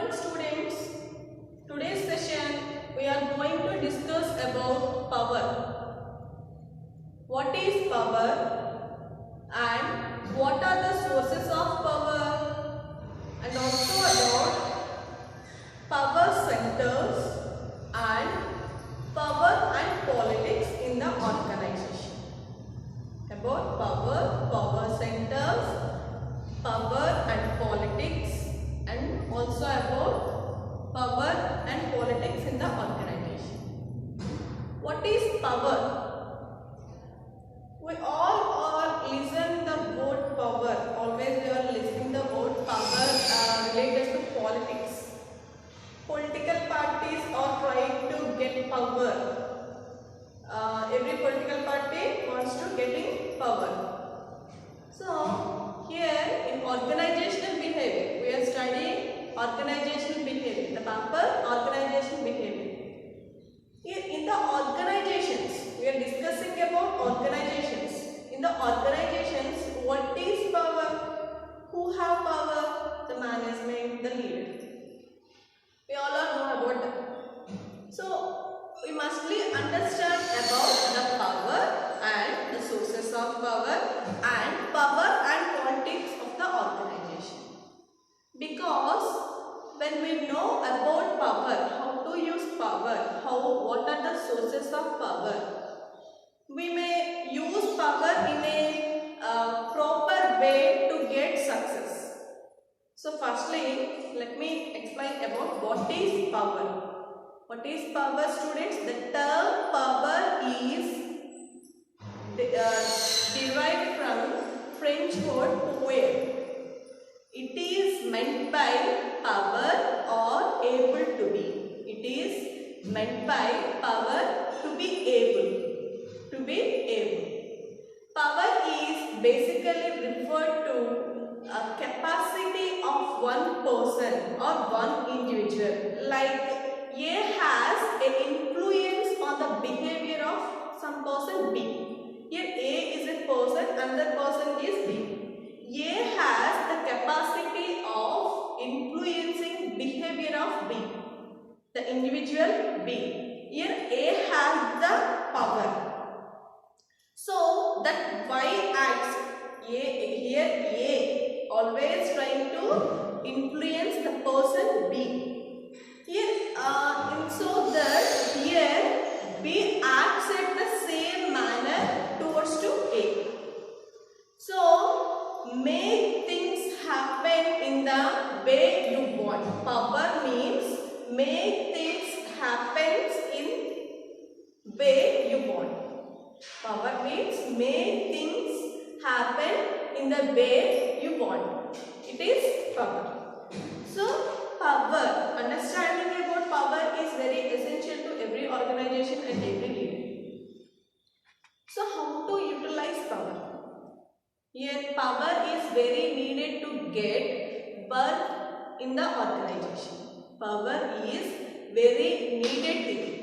morning students. Today's session we are going to discuss about power. What is power and what are the sources of power, and also about power centers and power and politics in the organization. About power centers, power and politics, and also about power and politics in the organization. What is power? We all are listen the word power. Always we are listening the word power related to politics. Political parties are trying to get power. Every political party wants to get in power. So here in organizational behavior, we are studying organizational behavior. The paper organizational behavior. Here in the organizations, we are discussing about organizations. In the organizations, what is power? Who have power? The management, the leader. We all know about that. So we mustly understand about the power and the sources of power and politics of the organization. Because when we know about power, how to use power, what are the sources of power, we may use power in a proper way to get success. So firstly, let me explain about what is power. What is power, students? The term power is derived from French word pouvoir. It is meant by power or able to be. It is meant by power to be able. To be able. Power is basically referred to a capacity of one person or one individual. Like A has an influence on the behavior of some person B. Here A is a person, another person is B. A has the capacity of influencing behavior of B, the individual B. Here A has the power. So that Y acts. Here A always trying to influence the person B. Here, so that here B acts at the same manner towards to A. So make things happen in the way you want. Power means make things happen in way you want. Power means make things happen in the way you want. It is power. So power, understanding about power is very essential to every organization and every leader. So how to utilize power? Here power is very needed to get work in the organization. Power is very needed thing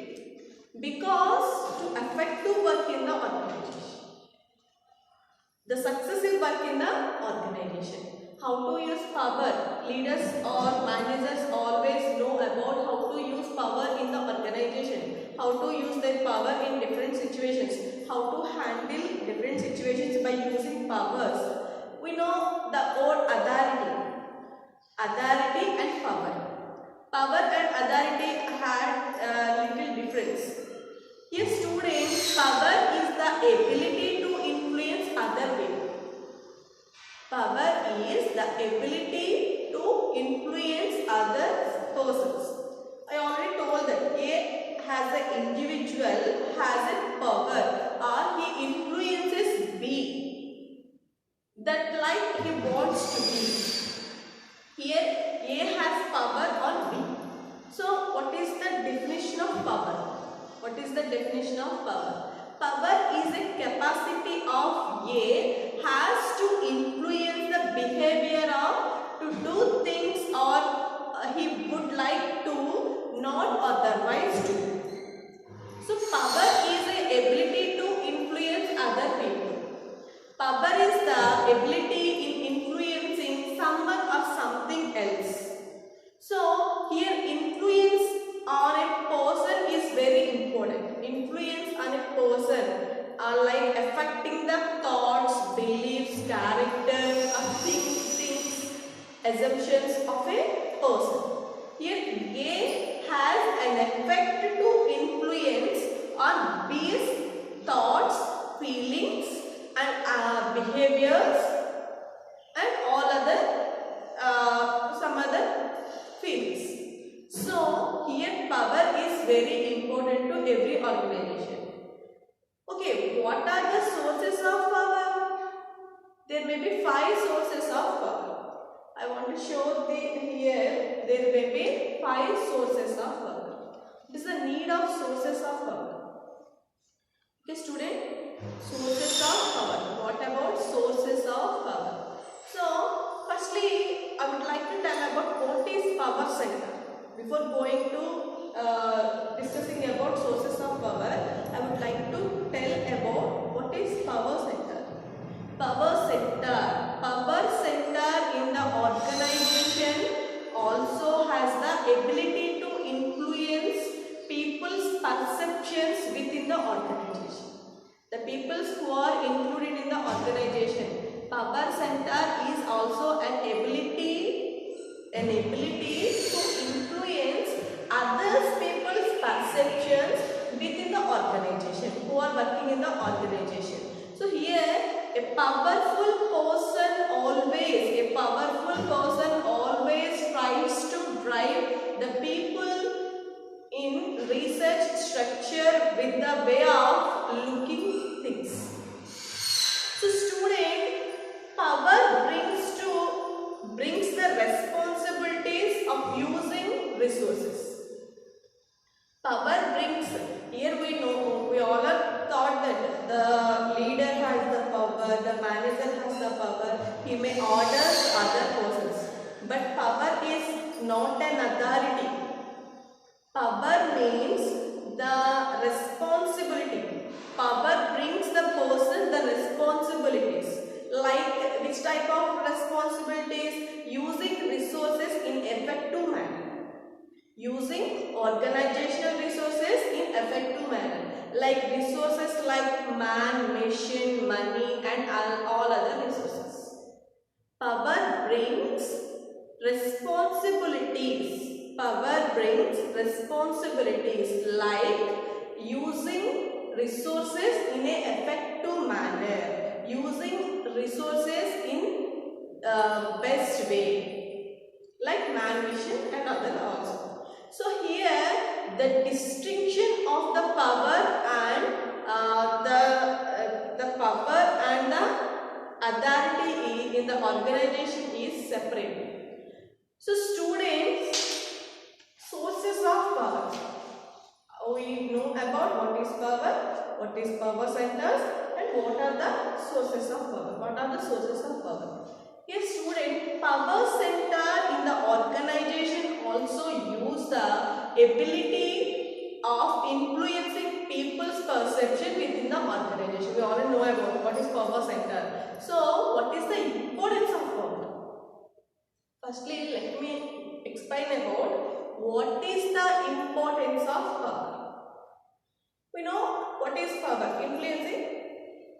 because to effective work in the organization. The successive work in the organization. How to use power? Leaders or managers always know about how to use power in the organization. How to use their power in different situations. How to handle different situations by using powers. We know the word authority. Authority and power. Power and authority had little difference. Here students, power is the ability to influence other people. Power is the ability to influence other persons. I already told that A has an individual, has a power, or he influences B. That like he wants to be. Here A has power on B. So what is the definition of power? What is the definition of power? Power is a capacity of A has to influence the behavior of to do things or he would like to not otherwise do. So power is the ability to influence other people. Power is the ability in influencing someone or something else. So assumptions of a person. Here A has an effect to influence on B's thoughts, feelings and behaviors and all other some other feelings. So here power is very important to every organization. Okay, what are the sources of power? There may be 5 sources of power. I want to show here there may be 5 sources of power. What is the need of sources of power? Okay, student, sources of power. What about sources of power? So, firstly, I would like to tell about what is power center. Before going to discussing about sources of power, I would like to tell about what is power center. Power center in the organization also has the ability to influence people's perceptions within the organization. The peoples who are included in the organization, power center is also an ability to influence other people's perceptions within the organization who are working in the organization. So here a powerful person always tries to drive the people in research structure with the way of looking things. So student, power brings the responsibilities of using resources. Power brings, here we all are thought that the leader has the power, the manager has the power, he may order other persons. But power is not an authority. Power means the responsibility. Power brings the person the responsibilities. Like which type of responsibilities? Using resources in effective manner. Using organizational resources in effective manner. Like resources like man, machine, money and all other resources. Power brings responsibilities. Power brings responsibilities like using resources in an effective manner, using resources in best way, like man, mission and other also. So here the distinction of the power and the power and the authority in the organization is separate. So students, sources of power. We know about what is power centers and what are the sources of power. What are the sources of power? Yes, student, power center in the organization also use the ability of influencing people's perception within the organization. We already know about what is power center. So, what is the importance of power? Firstly, let me explain about what is the importance of power. We know what is power, influencing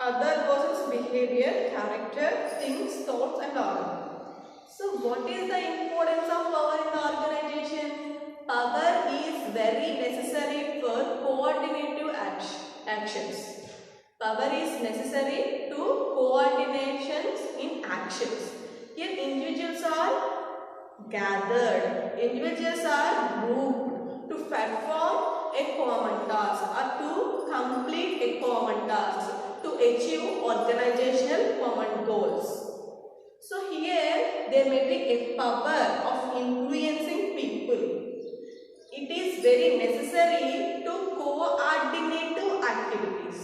other person's behavior, character, things, thoughts and all. So what is the importance of power in the organization? Power is very necessary for coordinative actions. Power is necessary to coordinations in actions. Here individuals are gathered, individuals are grouped to perform a common task or to complete a common task, to achieve organizational common goals. So here there may be a power of influencing people. It is very necessary to coordinative activities.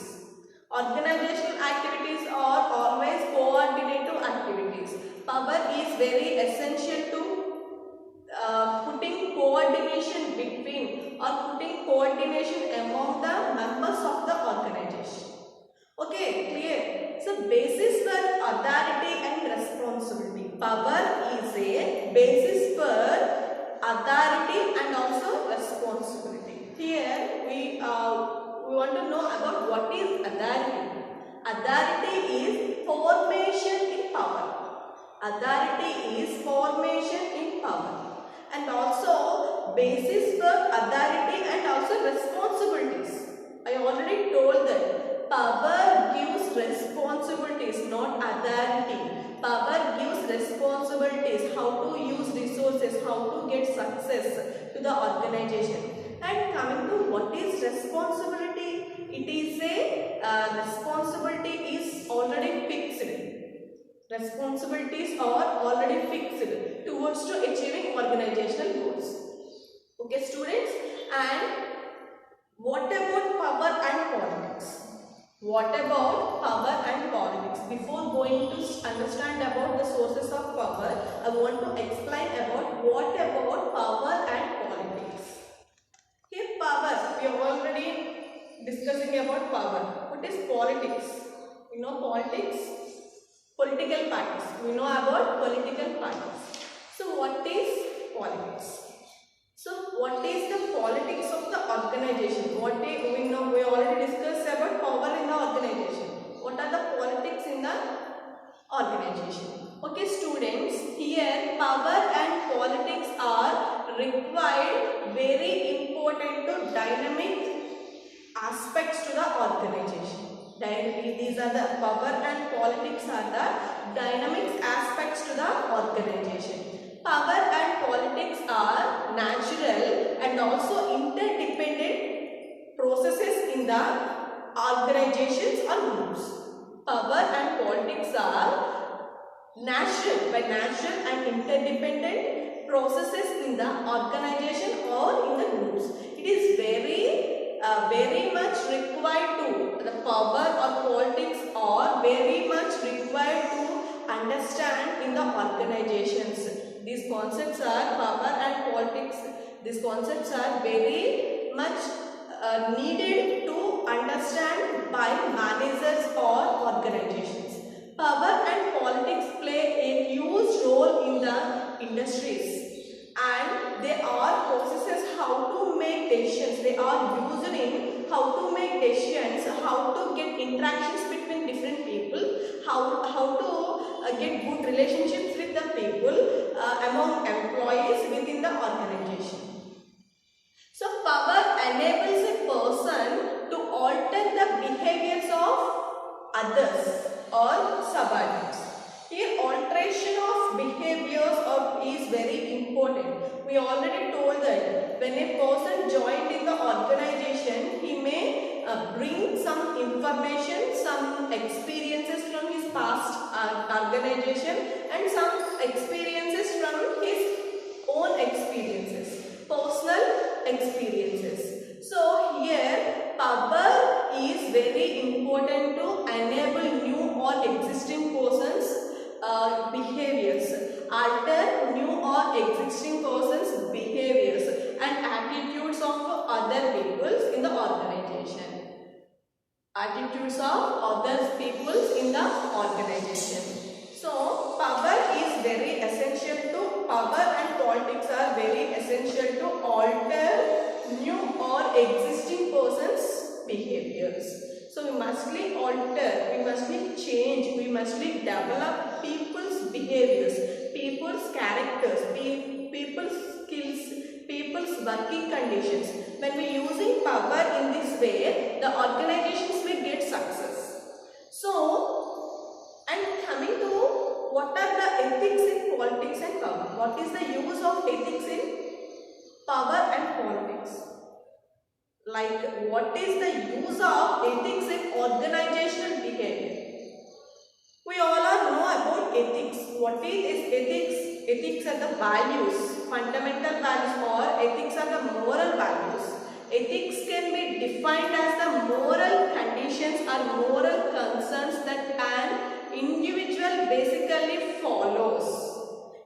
Organizational activities are always coordinative activities. Power is very essential to putting coordination between or putting coordination among the members of the organization. Okay, clear? So basis for authority and responsibility. Power is a basis for authority and also responsibility. Here we want to know about what is authority. Authority is formation in power. Authority is formation power. And also basis for authority and also responsibilities. I already told that power gives responsibilities, not authority. Power gives responsibilities, how to use resources, how to get success to the organization. And coming to what is responsibility, it is a responsibility is already fixed. Responsibilities are already fixed towards to achieving organizational goals. Okay, students, and what about power and politics? What about power and politics? Before going to understand about the sources of power, I want to explain about what about power and politics. Here, power, we are already discussing about power. What is politics? You know politics? Political parties. We know about political parties. So, what is politics? So, what is the politics of the organization? We know, we already discussed about power in the organization. What are the politics in the organization? Okay, students, here power and politics are required, very important to dynamic aspects to the organization. These are the power and politics are the dynamics aspects to the organization. Power and politics are natural and also interdependent processes in the organizations or groups. Power and politics are natural and interdependent processes in the organization or in the groups. It is very much required to, the power or politics are very much required to understand in the organizations. These concepts are power and politics. These concepts are very much needed to understand by managers or organizations. Power and politics play a huge role in the industries, and they are processes how to make decisions. They are used in how to make decisions, how to get interactions between different people, how to get good relationships with the people among employees within the organization. So power enables a person to alter the behaviors of others or subordinates. Here alteration of behaviors is very important. We already told that when a person joined in the organization, he may bring some information, some experiences from his past organization and some experiences from his own experiences, personal experiences. So here power is very important to enable new or existing persons behaviors, alter new or existing persons behaviors and attitudes of other peoples in the organization. Attitudes of other peoples in the organization. So power is very essential to, power and politics are very essential to alter new or existing persons behaviors. So we mustly alter, we mustly change, we mustly develop people's behaviors, people's characters, people's skills, people's working conditions. When we using power in this way, the organizations will get success. So, and coming to what are the ethics in politics and power? What is the use of ethics in power and politics? Like, what is the use of ethics in organizational behavior? We all know about ethics. What is ethics? Ethics are the values, fundamental values, or ethics are the moral values. Ethics can be defined as the moral conditions or moral concerns that an individual basically follows.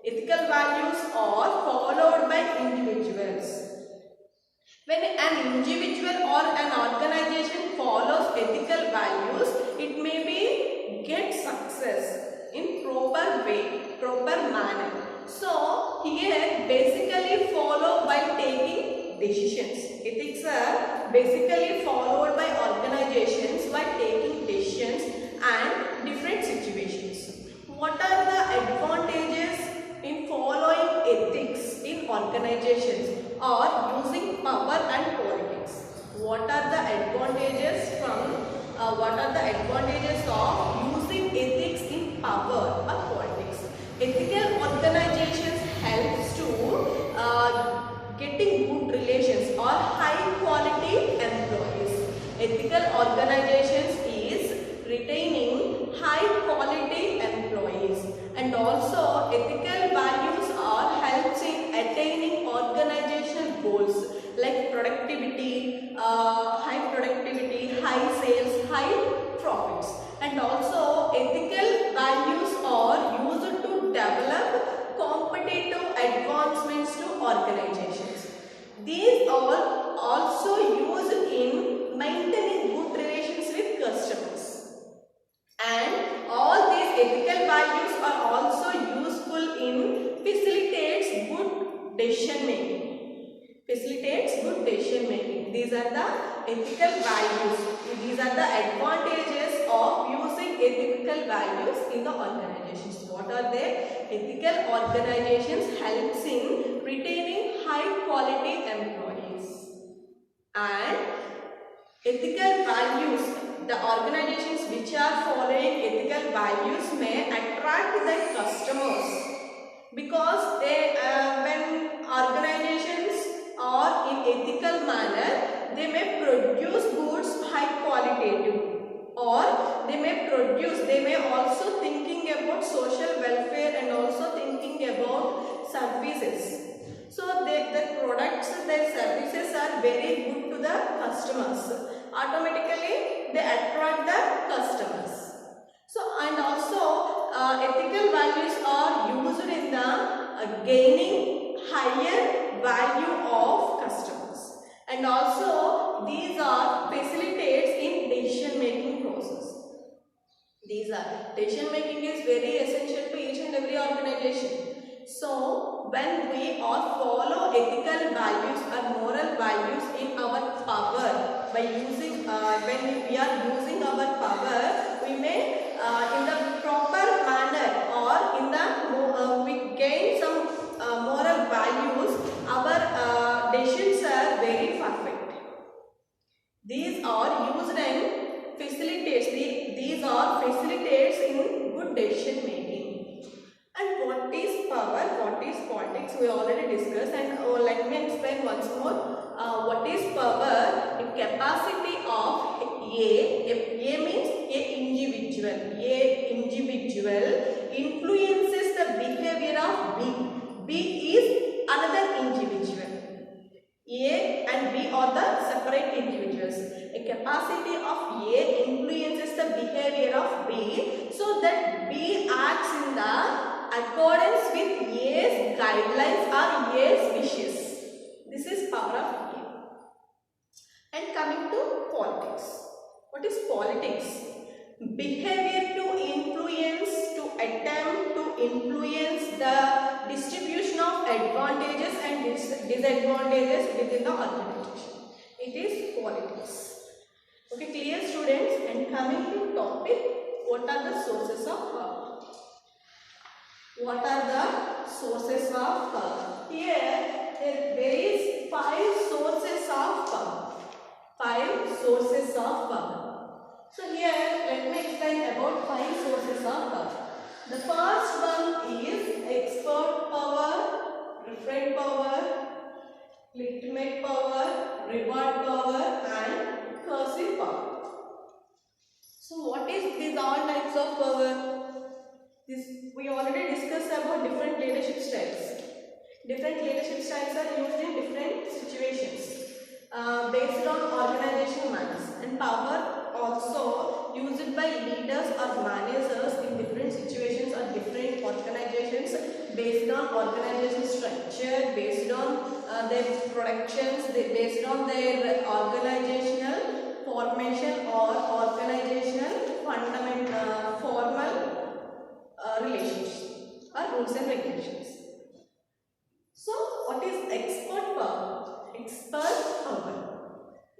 Ethical values are followed by individuals. When an individual or an organization follows ethical values, it may be get success in proper way, proper manner. So here basically follow by taking decisions. Ethics are basically followed by organizations by taking decisions and different situations. What are the advantages in following ethics? organizations are using power and politics. What are the advantages of using ethics in power or politics? Ethical organizations helps to getting good relations or high quality employees. Ethical organizations is retaining high quality employees, and also ethical values are helps in attaining organizational goals like productivity, high productivity, high sales, high profits. And also ethical values are used to develop competitive advancements to organizations. These are also used in maintaining good relations with customers. And all these ethical values are also useful in facilitates good decision making. These are the ethical values. These are the advantages of using ethical values in the organizations. What are they? Ethical organizations helps in retaining high quality employees. And ethical values, the organizations which are following ethical values may attract their customers, because they when organizations are in ethical manner, they may produce goods high qualitative, or they may also thinking about social welfare and also thinking about services. So their products, their services are very good to the customers. Automatically they attract the customers. So and also ethical values are used in the gaining higher value of customers, and also these are facilitates in decision making process. Decision making is very essential to each and every organization. So when we all follow ethical values or moral values in our power, by using when we are using our power, we may in the proper manner or in the we gain some moral values, our decisions are very perfect. These are used in facilitates. These are facilitates in good decision making. And what is power? What is politics? We already discussed, and let me explain once more. What is power? The capacity of A means a individual. A individual influences the behavior of B. B is another individual. A and B are the separate individuals. A capacity of A influences the behavior of B, so that B acts in the accordance with A's guidelines or A's wishes. This is power of A. And coming to politics. What is politics? Behavior to influence, to attempt to influence the distribution of advantages and disadvantages within the organization. It is politics. Okay, clear students? And coming to topic, what are the sources of power? What are the sources of power? Here there is 5 sources of power. 5 sources of power. So here let me explain about 5 sources of power. The first one is expert power, referent power, legitimate power, reward power, and cursive power. So what is these all types of power? We already discussed about different leadership styles. Different leadership styles are used in different situations based on organizational manners, and power also used by leaders or managers in different situations or different organizations based on organization structure, based on their productions, based on their organizational formation or organizational fundamental formal relations or rules and regulations. So what is expert power? Expert power.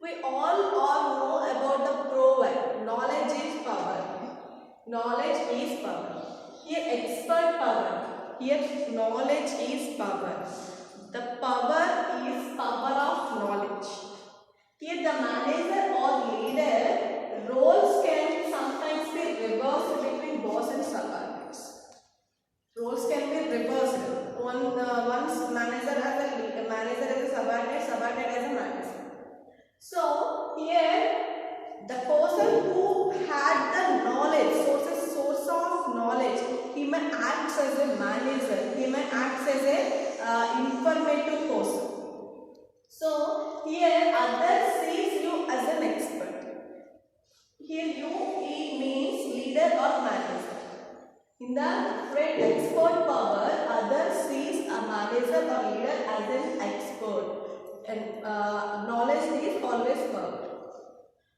We all know about the proverb, knowledge is power. Knowledge is power. Here expert power. Here knowledge is power. The manager as a subordinate, subordinate as a manager. So here the person who had the knowledge, source of knowledge, he may act as a manager, he may act as a informative person. So here others sees you as an expert. Here you means leader or manager. In the different expert power, others sees a manager or leader as an expert. And knowledge is always power.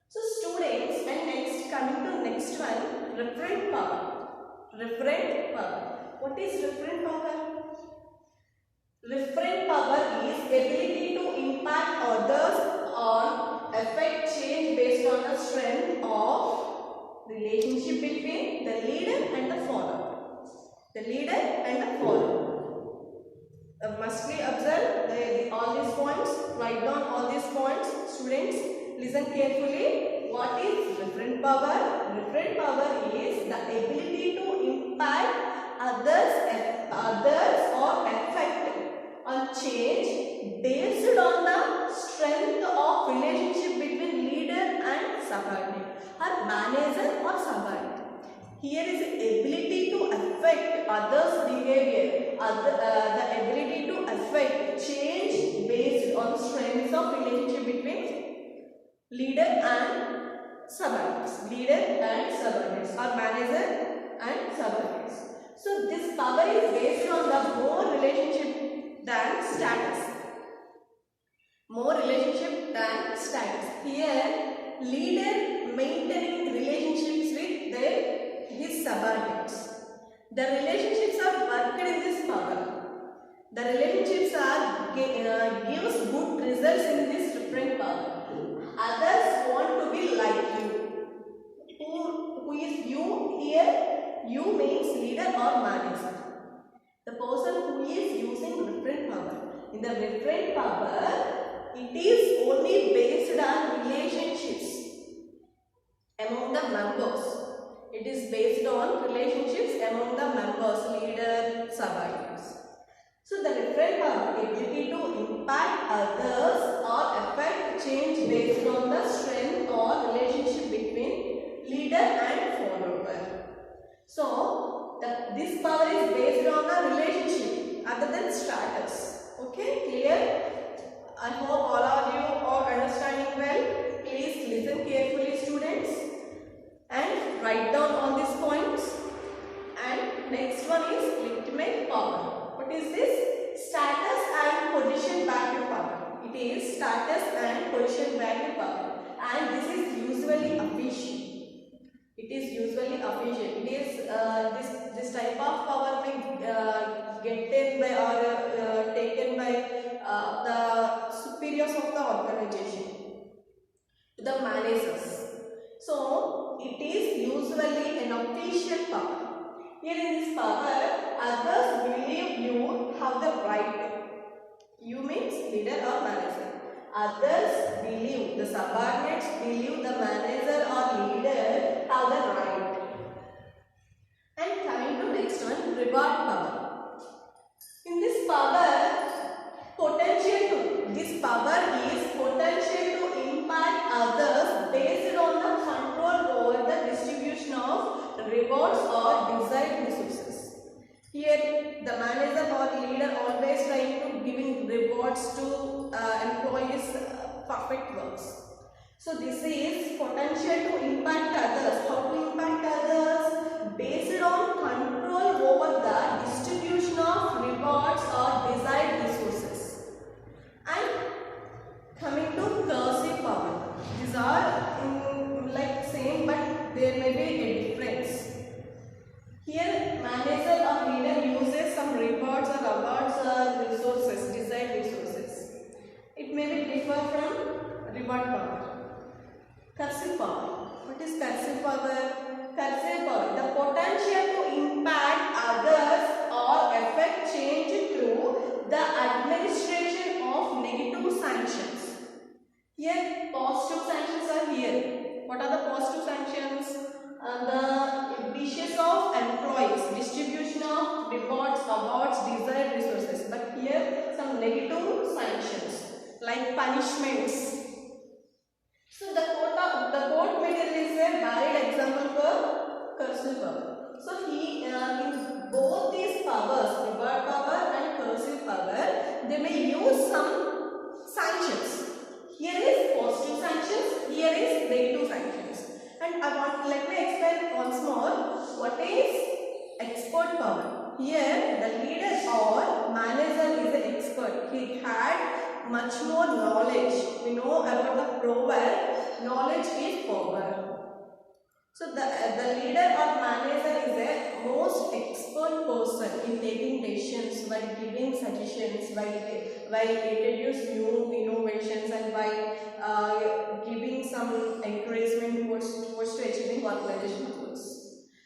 So students, and next coming to next one, referent power. Referent power. What is referent power? Referent power is ability to impact others or affect change based on the strength of relationship between the leader and the follower. The leader and the follower. Must we observe all these points? Write down all these points. Students, listen carefully. What is referent power? Referent power is the ability to impact others or affect on change based on the strength of relationship between leader and subordinate, or manager or subordinate. Here is the ability to affect others' behavior, the ability to affect change based on strengths of relationship between leader and subordinates, or manager and subordinates. So this power is based on the more relationship than status. More relationship than status. Here, leader maintaining relationships with his subordinates. The relationships are worked in this power. The relationships are gives good results in this referent power. Others want to be like you. Who is you here? You means leader or manager. The person who is using referent power. In the referent power, it is only based on relationships among the members. It is based on relationships among the members, leader, subordinates. So the referent power, ability to impact others or affect change based on the strength or relationship between leader and follower. So this power is based on the relationship other than status. Okay, clear? I hope all of you are understanding well. Please listen carefully, students, and write down all these points. And next one is legitimate power. What is this? Status and position value power. It is status and position value power, and this is usually official. It is usually official. It is this type of power may get taken by or taken by the superiors of the organization, the managers. So it is usually an official power. Here in this power, others believe you have the right. You means leader or manager. Others believe, the subordinates believe the manager or leader have the right. And coming to next one, reward power. In this power, this power is potential to impact others based on the control over the distribution of rewards or desired resources. Here, the manager or leader always trying to giving rewards to employees' perfect works. So this is potential to impact others. How to impact others? Based on control over the distribution of rewards or desired resources. And coming to coercive power. These are like same, but there may be a difference. Here, manager or leader uses some rewards or awards or resources, desired resources. It may be differ from reward power. Coercive power. What is coercive power? Coercive power, the potential to impact others or affect change through the administration of negative sanctions. Here, positive sanctions are here. What are the positive sanctions? The wishes of employees, distribution of rewards, awards, desired resources. But here, some negative sanctions. like punishments. So the court material is a valid example for cursive power. So in both these powers, reward power and cursive power, they may use some sanctions. Here is positive sanctions, here is negative sanctions. And let me explain once more what is expert power. Here the leader or manager is an expert. He had much more knowledge. We know about the proverb, knowledge is power. So the leader or manager is a most expert person in taking decisions, by giving suggestions, by introduce new innovations, and by giving some encouragement towards to achieving organizational goals.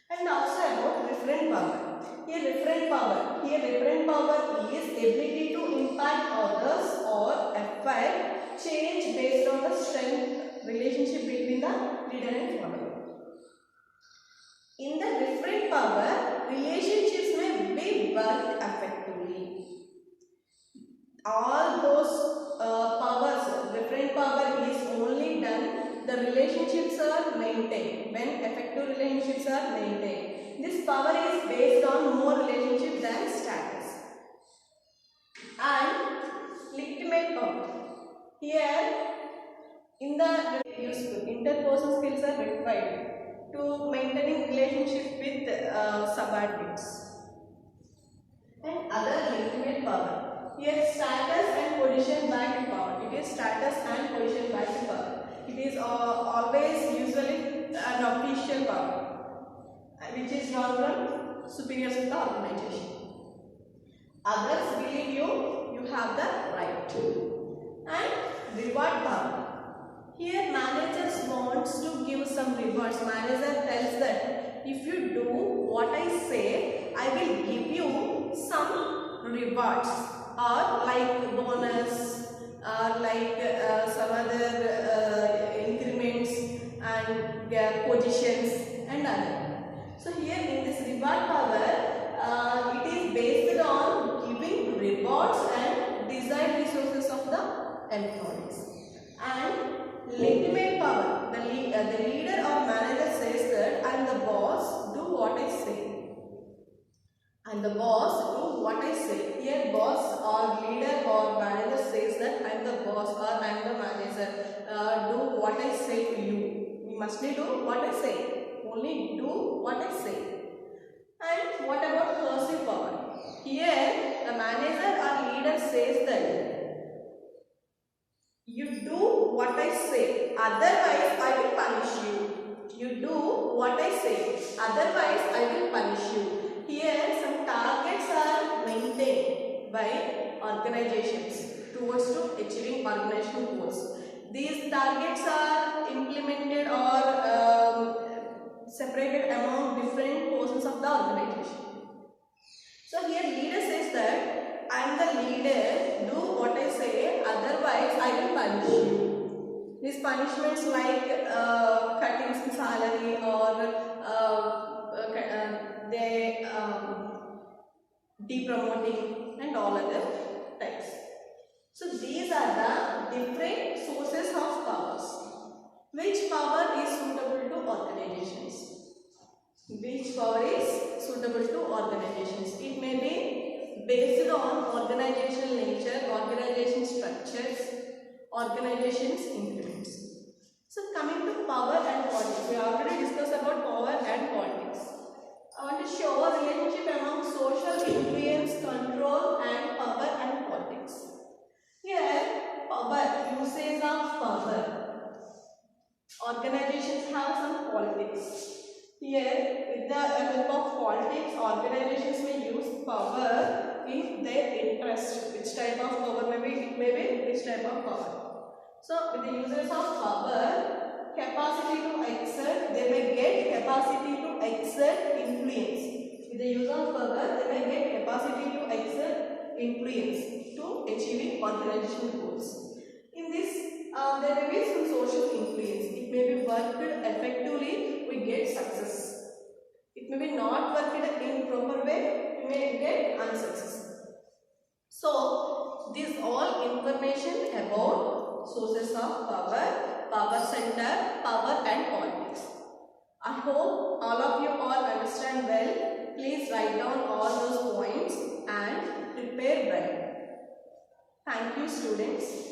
And also about referent power. Here referent power is ability to impact others or affect change based on the strength relationship between the leader and follower. In the referent power, relationships may be worked effectively. All those powers, referent power is only done, the relationships are maintained, when effective relationships are maintained. This power is based on more relationship than status. And legitimate power. Here, in the interpersonal skills are required to maintaining relationship with subordinates. And other legitimate power. Here status and position backed power. It is status and position backed power. It is always usually an official power, which is drawn from superiors of the organization. Others believe you have the right. And reward power. Here managers wants to give some rewards. Manager tells that if you do what I say, I will give you some rewards, or like bonus, or like some other increments and positions and other. So here in this reward power, it is based on giving rewards and desired resources of the employees. And legitimate power, the leader or manager says that I am the boss, do what I say. I am the boss, do what I say. Here boss or leader or manager says that I am the boss or I am the manager, do what I say to you. You must do what I say. Only do what I say. And what about cursive power? Here the manager or leader says that you do what I say, otherwise I will punish you. You do what I say, otherwise I will punish you. Here some targets are maintained by organizations towards to achieving organizational goals. These targets are implemented or separated among different portions of the organization. So here leader says that I am the leader, do what I say, otherwise I will punish you. These punishments like cutting some salary or depromoting and all other types. So these are the different sources of powers. Which power is suitable to organizations? Which power is suitable to organizations? It may be based on organizational nature, organization structures, organizations implements. So coming to power and politics, we already discussed about power and politics. I want to show a relationship among social influence, control and power and politics. Here, power, usage of power. Organizations have some politics. Here, with the help of politics, organizations may use power in their interest. Which type of power may be? It may be which type of power. So, with the users of power, capacity to exert, they may get capacity to exert influence. With the use of power, they may get capacity to exert influence to achieving organizational goals. In this, there may be some social influence. It may be worked effectively, we get success. It may be not worked in proper way, we may get unsuccess. So, this all information about sources of power, power center, power and politics. I hope all of you all understand well. Please write down all those points and prepare well. Thank you, students.